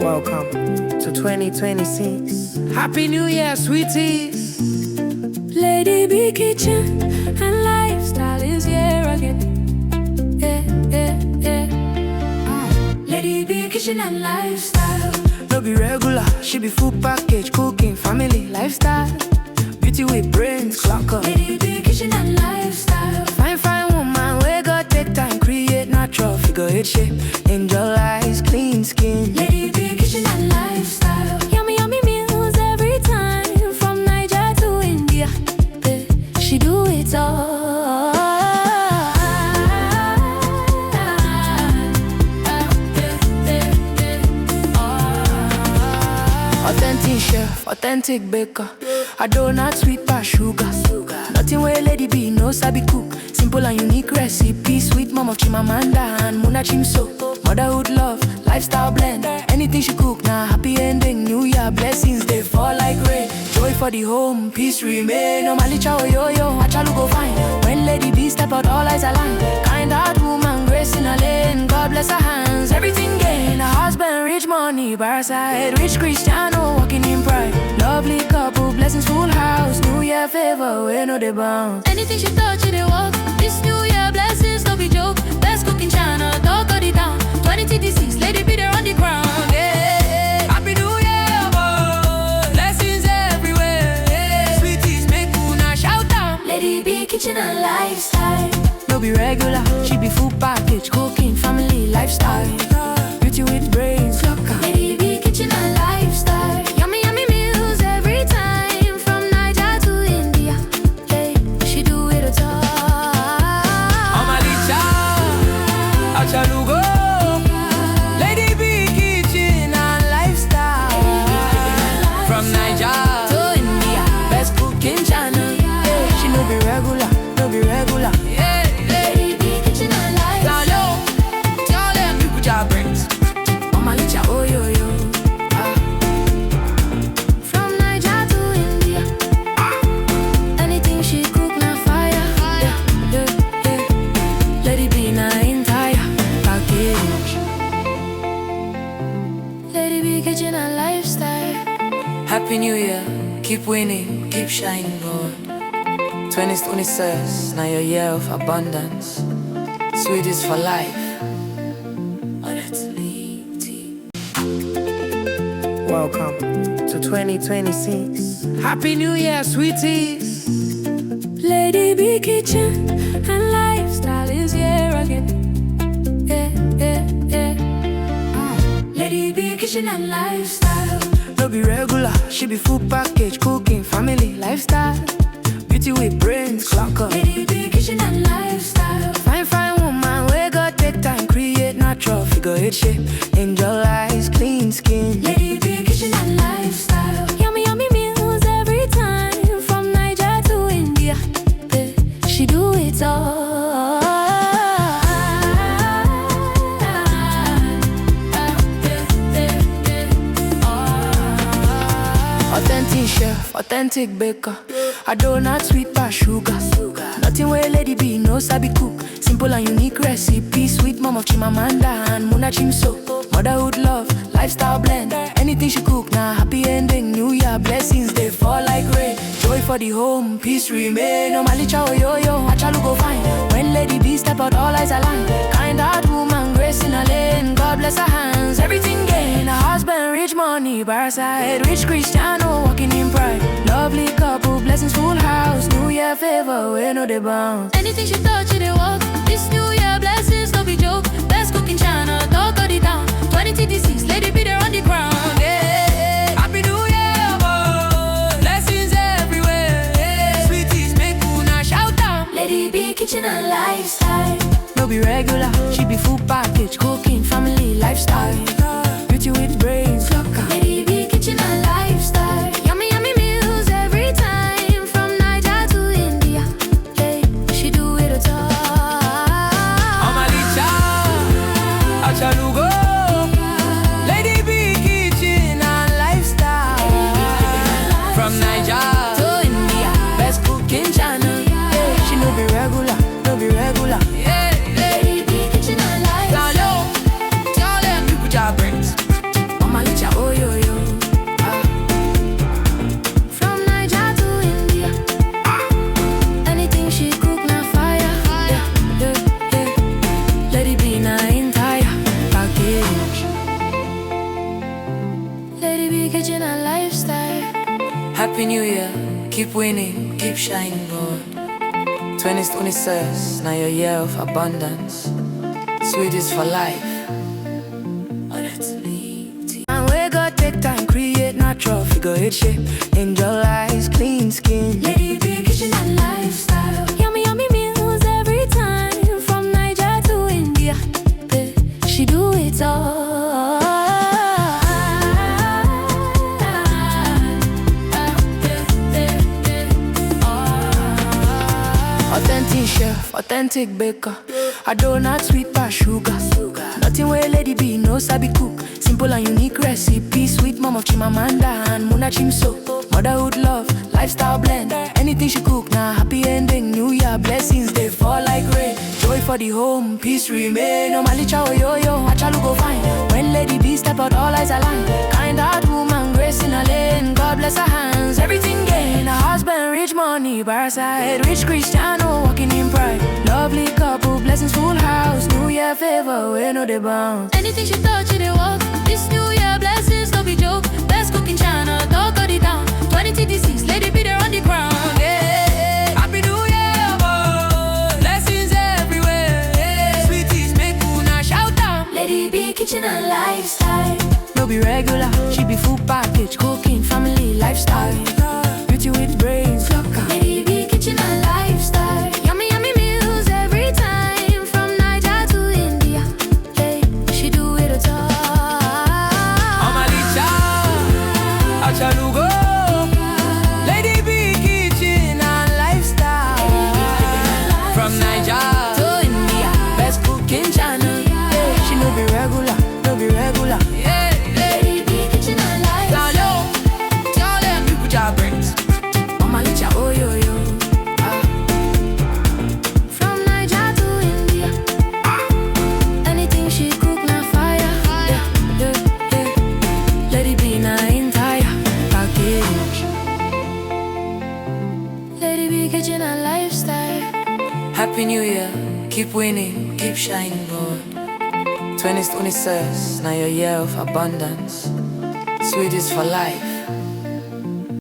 Welcome to 2026. Happy New Year, sweeties. Lady B Kitchen and Lifestyle is here again. Lady B Kitchen and Lifestyle. No be regular, she be full package, cooking, family, lifestyle. Beauty with brains, clock up. Lady B Kitchen and Lifestyle. Fine woman, we got take time, create natural figure eight shape. Angel eyes, clean skin. Lady B Kitchen and Lifestyle. Yummy meals every time, from Niger to India. She do it all. Authentic chef, authentic baker. A donut sweet past sugar. Nothing where Lady B no sabi cook. Simple and unique recipe. Sweet mom of Chimamanda and Muna Chimso. Motherhood love, lifestyle blend. Anything she cook, now happy ending. New Year blessings, they fall like rain. Joy for the home, peace remain. No malicha yo, achalu go fine. When Lady B step out, all eyes align. Kind heart woman, grace in a lane. God bless her hands, everything gain. A husband, rich money, bar side. Rich Cristiano, walking in pride. Lovely couple, blessings full house. New Year favor, we know they bounce. Anything she touch, it walk. This New Year blessings, no be joke. Best cook in China, dog got it down. 2026, Lady B there on the ground. Yeah. Happy New Year, boy. Blessings everywhere. Yeah. Sweeties, make una shout out. Lady B Kitchen and Lifestyle. No be regular, she be full package, cooking, family, lifestyle. Beauty with brains, locker. Lady B Kitchen and Lifestyle. Yummy meals every time, from Niger to India. Hey, she do it all. Omalicha, achalugo. Lady B Kitchen and Lifestyle. From Niger to India, best cooking channel. Yeah, she no be regular, no be regular. Yeah, Lady B Kitchen and Lifestyle. tell them people job brains. Omalicha, oh yo. From Niger to India. Anything she cook, na fire. Yeah. Lady B na entire package. Lady B Kitchen and Lifestyle. Happy New Year, keep winning, keep shining, boy. 2026, now your year of abundance. Sweetest for life. Welcome to 2026. Happy New Year, sweeties. Lady B Kitchen and Lifestyle is here again. Lady B Kitchen and Lifestyle. No be regular, she be full package, cooking, family, lifestyle. Beauty with brains, clock up. Lady B Kitchen and Lifestyle. Fine woman, we got take time, create natural figure eight shape. Angel eyes, clean skin. Lady B Kitchen and Lifestyle. Yummy meals every time, from Niger to India. She do it all. Authentic chef, authentic baker. A donut sweet past sugar. Nothing where Lady B no sabi cook. Simple and unique recipe. Sweet mom of Chimamanda and Muna Chimso. Motherhood love, lifestyle blend. Anything she cook, now happy ending. New Year blessings, they fall like rain. Joy for the home, peace remain. No malicha yo, achalu go fine. When Lady B step out, all eyes align. Kind heart woman, grace in a lane. God bless her hands, everything gain. A husband, rich money, bar side. Rich Cristiano, walking in pride. Lovely couple, blessings full house. New Year favor, we know they bounce. Anything she touch, it walk. This New Year blessings, no be joke. Best cook in China, dog got it down. 2026, Lady B there on the ground. Yeah. Happy New Year, boy. Blessings everywhere. Yeah. Sweeties, make una shout out. Lady B Kitchen and Lifestyle. No be regular, she be full package, cooking, family, lifestyle. Beauty with brains, locker. Lady B Kitchen and Lifestyle. Yummy meals every time, from Niger to India. Hey, she do it all. Omalicha, achalugo. Lady B Kitchen and Lifestyle. From Niger to India, best cooking channel. Yeah, she no be regular, no be regular. Yeah. Lady B Kitchen and Lifestyle. Tell them people job your brains. Mama licha, oh yo yo. From Niger to India, anything she cook na fire. Let it be na entire package. Lady B kitchen and lifestyle. Happy New Year, keep winning, keep shining, boy. 2026, now your year of abundance. Sweet is for life. And we got take time, create natural figure eight shape. Angel eyes, clean skin. Lady B kitchen and lifestyle. Yummy yummy meals every time. From Niger to India, she do it all. Authentic chef, authentic baker. I donut sweet past sugar. Nothing where Lady B no sabi cook. Simple and unique recipe. Sweet mom of Chimamanda and Muna Chimso. Motherhood love, lifestyle blend. Anything she cook, now happy ending. New Year blessings, they fall like rain. Joy for the home, peace remain. No malicha oh yo yo, achalu go fine. When Lady B step out, all eyes align. Kind heart woman, grace in a lane. God bless her hands, everything gain. A husband, rich money, by her side. Rich Cristiano, walking in pride. Lovely couple, blessings full house. New Year favor, we know the bounds. Anything she touch, it walk. This New Year blessings, no be joke. Best cooking channel, talk of the town. 2026, Lady B there on the ground. Yeah, Happy New Year, boy. Blessings everywhere. Yeah. Sweeties, make una shout out. Lady B kitchen and lifestyle. No be regular, she be full package. Cooking, family, lifestyle. Beauty with brains, look out. Lady B kitchen and lifestyle. Yummy yummy meals every time. From Niger to India, she do it all. Omalicha, achalugo. Lady B kitchen and lifestyle. From Niger to India, best cooking channel. Yeah, she no be regular, no be regular. Yeah, Lady B kitchen and lifestyle. tell them you put your brains. Omalicha, oh yo yo. From Niger to India, anything she cook na fire. Let it be na entire package. Lady B kitchen and lifestyle. Happy New Year, keep winning, keep shining, boy. 2026, now your year of abundance. Sweet is for life.